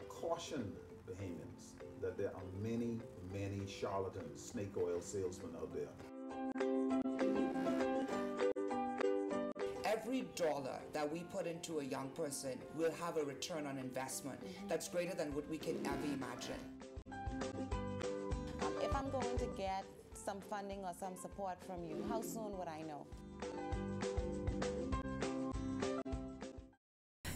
caution Bahamians that there are many, many charlatans, snake oil salesmen out there. Every dollar that we put into a young person will have a return on investment that's greater than what we can ever imagine. If I'm going to get some funding or some support from you, how soon would I know?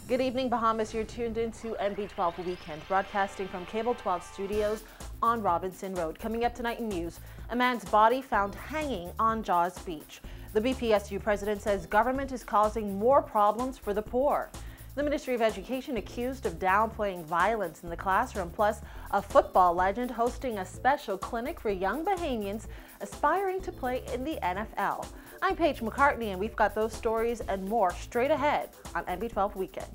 Good evening, Bahamas. You're tuned into NB12 Weekend, broadcasting from Cable 12 Studios on Robinson Road. Coming up tonight in news, a man's body found hanging on Jaws Beach. The BPSU president says government is causing more problems for the poor. The Ministry of Education accused of downplaying violence in the classroom, plus a football legend hosting a special clinic for young Bahamians aspiring to play in the NFL. I'm Paige McCartney, and we've got those stories and more straight ahead on NB12 Weekend.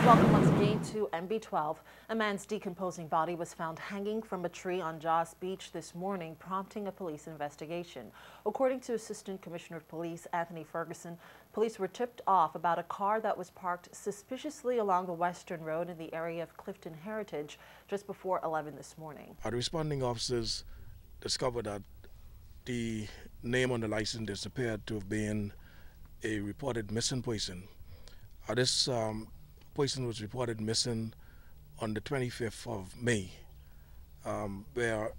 Welcome once again to NB12. A man's decomposing body was found hanging from a tree on Jaws Beach this morning, prompting a police investigation. According to Assistant Commissioner of Police Anthony Ferguson, police were tipped off about a car that was parked suspiciously along the Western Road in the area of Clifton Heritage just before 11 this morning. Our responding officers discovered that the name on the license disappeared to have been a reported missing person. This person was reported missing on the 25th of May, where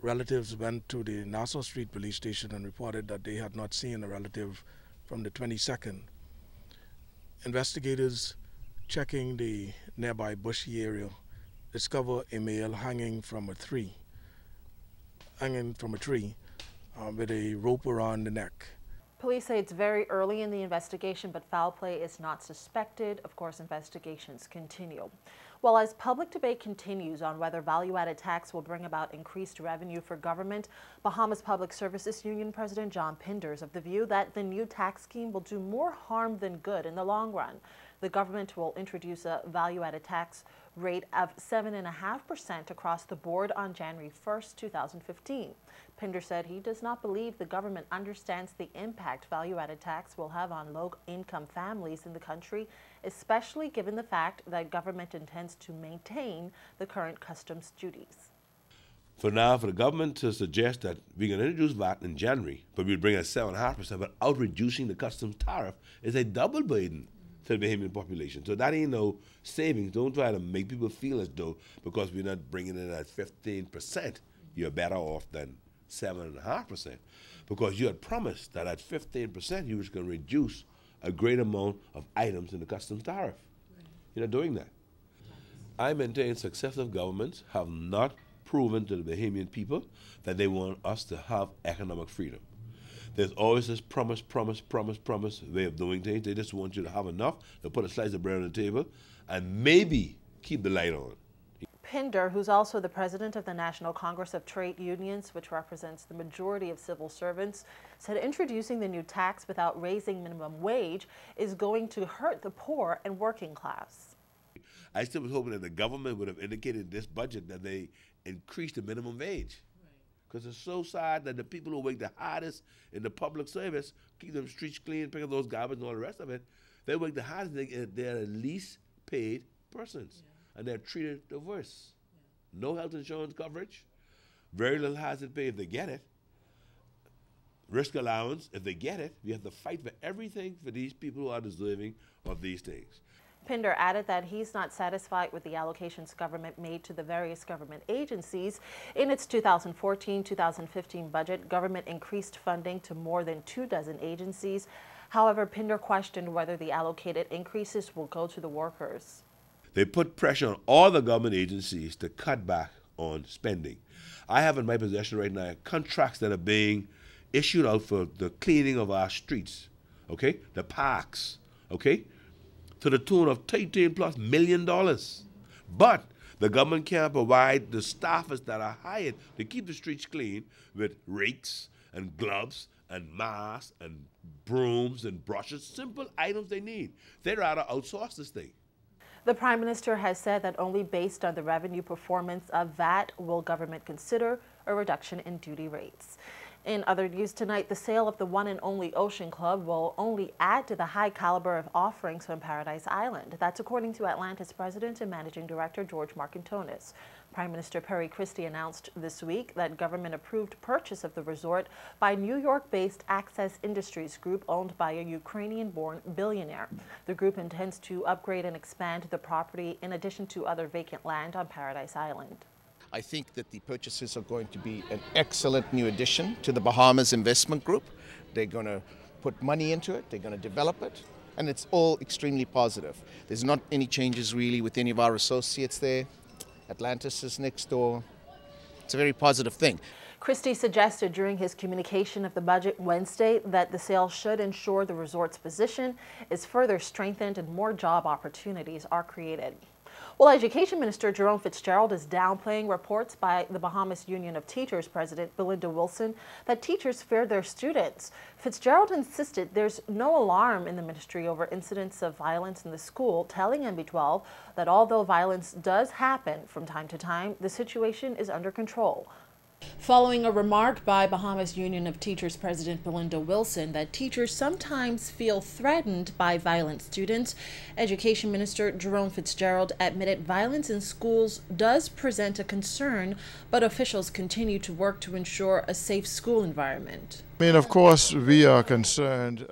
relatives went to the Nassau Street police station and reported that they had not seen a relative from the 22nd. Investigators checking the nearby bushy area discover a male hanging from a tree with a rope around the neck. Police say it's very early in the investigation, but foul play is not suspected. Of course, investigations continue. Well, as public debate continues on whether value-added tax will bring about increased revenue for government, Bahamas Public Services Union President John Pinder is of the view that the new tax scheme will do more harm than good in the long run. The government will introduce a value-added tax rate of 7.5% across the board on January 1st, 2015. Pinder said he does not believe the government understands the impact value-added tax will have on low-income families in the country, especially given the fact that government intends to maintain the current customs duties. For now, for the government to suggest that we're going to introduce VAT in January, but we'll bring it 7.5% without reducing the customs tariff is a double burden to the Bahamian population. So that ain't no savings. Don't try to make people feel as though because we're not bringing it at 15%, you're better off than 7.5%. Because you had promised that at 15% you was going to reduce a great amount of items in the customs tariff. Right. You're not doing that. I maintain successive governments have not proven to the Bahamian people that they want us to have economic freedom. There's always this promise way of doing things. They just want you to have enough to put a slice of bread on the table and maybe keep the light on. Pinder, who's also the president of the National Congress of Trade Unions, which represents the majority of civil servants, said introducing the new tax without raising minimum wage is going to hurt the poor and working class. I still was hoping that the government would have indicated in this budget that they increased the minimum wage. Because it's so sad that the people who work the hardest in the public service, keep them streets clean, pick up those garbage and all the rest of it, they work the hardest, they're the least paid persons. Yeah. And they're treated the worst. Yeah. No health insurance coverage, very little hazard pay if they get it, risk allowance if they get it. We have to fight for everything for these people who are deserving of these things. Pinder added that he's not satisfied with the allocations government made to the various government agencies. In its 2014-2015 budget, government increased funding to more than 24 agencies. However, Pinder questioned whether the allocated increases will go to the workers. They put pressure on all the government agencies to cut back on spending. I have in my possession right now contracts that are being issued out for the cleaning of our streets, okay, the parks, okay, to the tune of $13+ million. But the government can't provide the staffers that are hired to keep the streets clean with rakes and gloves and masks and brooms and brushes, simple items they need. They'd rather outsource this thing. The Prime Minister has said that only based on the revenue performance of VAT will government consider a reduction in duty rates. In other news tonight, the sale of the one and only Ocean Club will only add to the high caliber of offerings from Paradise Island. That's according to Atlantis President and Managing Director George Marcantonis. Prime Minister Perry Christie announced this week that government-approved purchase of the resort by New York-based Access Industries Group owned by a Ukrainian-born billionaire. The group intends to upgrade and expand the property in addition to other vacant land on Paradise Island. I think that the purchases are going to be an excellent new addition to the Bahamas Investment Group. They're going to put money into it, they're going to develop it, and it's all extremely positive. There's not any changes really with any of our associates there. Atlantis is next door. It's a very positive thing. Christie suggested during his communication of the budget Wednesday that the sale should ensure the resort's position is further strengthened and more job opportunities are created. Well, Education Minister Jerome Fitzgerald is downplaying reports by the Bahamas Union of Teachers President Belinda Wilson that teachers fear their students. Fitzgerald insisted there's no alarm in the ministry over incidents of violence in the school, telling NB12 that although violence does happen from time to time, the situation is under control. Following a remark by Bahamas Union of Teachers President Belinda Wilson that teachers sometimes feel threatened by violent students, Education Minister Jerome Fitzgerald admitted violence in schools does present a concern, but officials continue to work to ensure a safe school environment. I mean, of course, we are concerned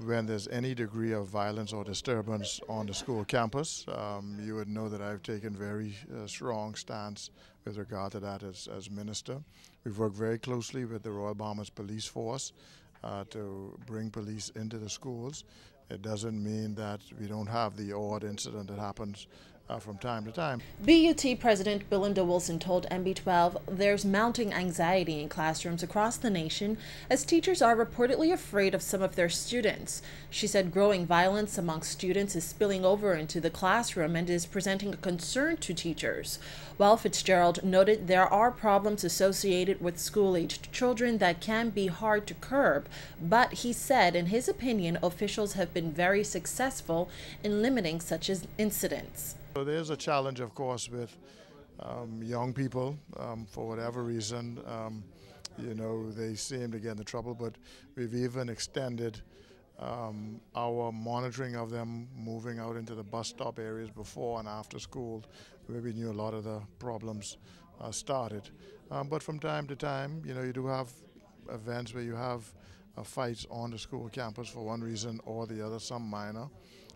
when there's any degree of violence or disturbance on the school campus. You would know that I've taken very strong stance with regard to that as minister. We've worked very closely with the Royal Bahamas Police Force to bring police into the schools. It doesn't mean that we don't have the odd incident that happens from time to time. BUT President Belinda Wilson told NB12 there's mounting anxiety in classrooms across the nation as teachers are reportedly afraid of some of their students. She said growing violence among students is spilling over into the classroom and is presenting a concern to teachers. While Fitzgerald noted there are problems associated with school-aged children that can be hard to curb, but he said in his opinion officials have been very successful in limiting such incidents. So there's a challenge, of course, with young people for whatever reason. You know, they seem to get into trouble, but we've even extended our monitoring of them moving out into the bus stop areas before and after school, where we knew a lot of the problems started. But from time to time, you know, you do have events where you have fights on the school campus for one reason or the other, some minor,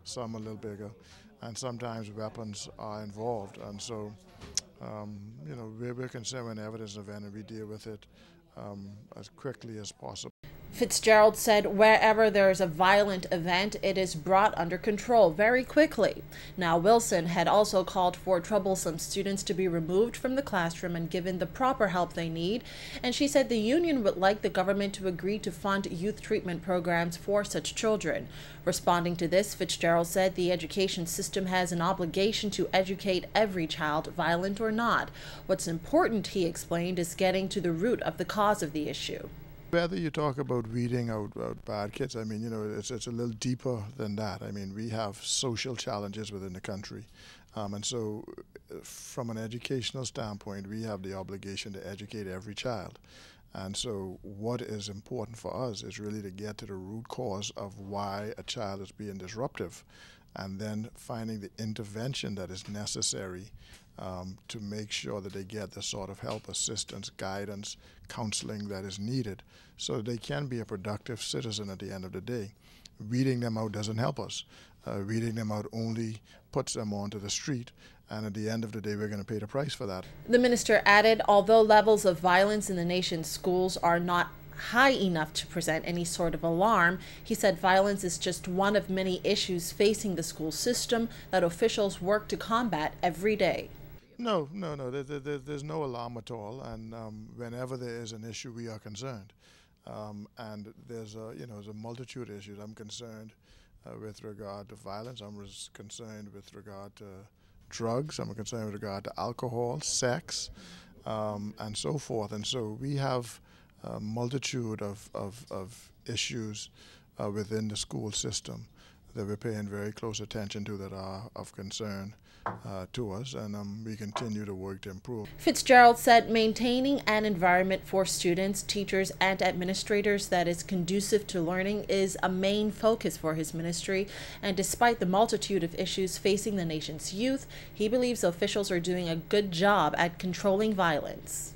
some a little bigger. And sometimes weapons are involved, and so you know, we're concerned whenever there's an event and we deal with it as quickly as possible. Fitzgerald said wherever there is a violent event, it is brought under control very quickly. Now, Wilson had also called for troublesome students to be removed from the classroom and given the proper help they need, and she said the union would like the government to agree to fund youth treatment programs for such children. Responding to this, Fitzgerald said the education system has an obligation to educate every child, violent or not. What's important, he explained, is getting to the root of the cause of the issue. Whether you talk about weeding out bad kids, I mean, you know, it's a little deeper than that. I mean, we have social challenges within the country. And so from an educational standpoint, we have the obligation to educate every child. And so what is important for us is really to get to the root cause of why a child is being disruptive, and then finding the intervention that is necessary to make sure that they get the sort of help, assistance, guidance, counseling that is needed so they can be a productive citizen at the end of the day. Weeding them out doesn't help us. Weeding them out only puts them onto the street, and at the end of the day, we're going to pay the price for that. The minister added, although levels of violence in the nation's schools are not high enough to present any sort of alarm, he said violence is just one of many issues facing the school system that officials work to combat every day. No, there's no alarm at all, and whenever there is an issue, we are concerned. And there's a multitude of issues. I'm concerned with regard to violence. I'm concerned with regard to drugs. I'm concerned with regard to alcohol, sex, and so forth. And so we have a multitude of issues within the school system that we're paying very close attention to that are of concern to us, and we continue to work to improve. Fitzgerald said maintaining an environment for students, teachers, and administrators that is conducive to learning is a main focus for his ministry, and despite the multitude of issues facing the nation's youth, he believes officials are doing a good job at controlling violence.